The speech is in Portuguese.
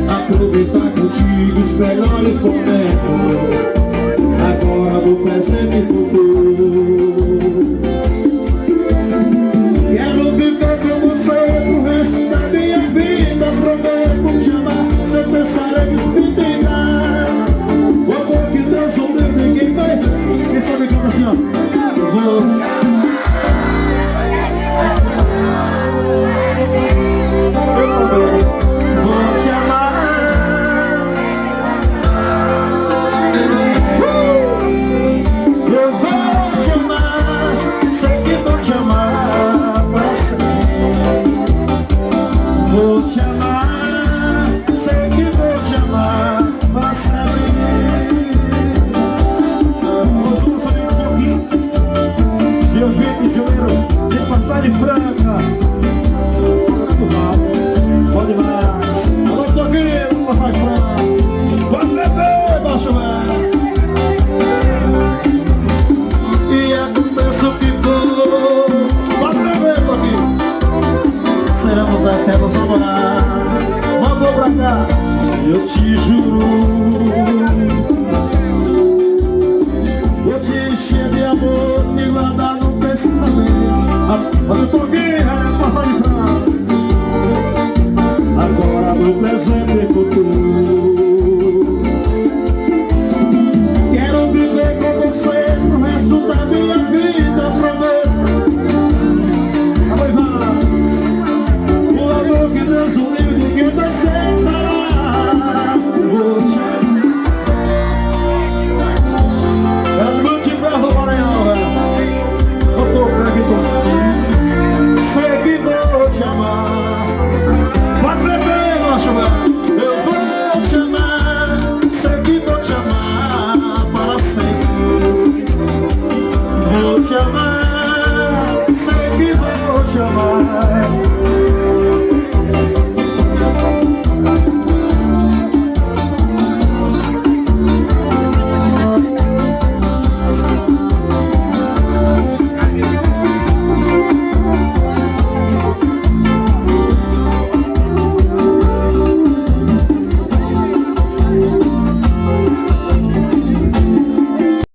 Aproveitar contigo os melhores momentos, agora no presente e futuro. Quero viver com você pro resto da minha vida. Prometo te amar sem pensar em despedir. O amor que Deus uniu ninguém vai. Quem sabe canta assim, ó. Eu vou. Até nos namorar, mandou pra cá, eu te juro. Vou te encher de amor, te guardar no pensamento. Mas eu tô aqui.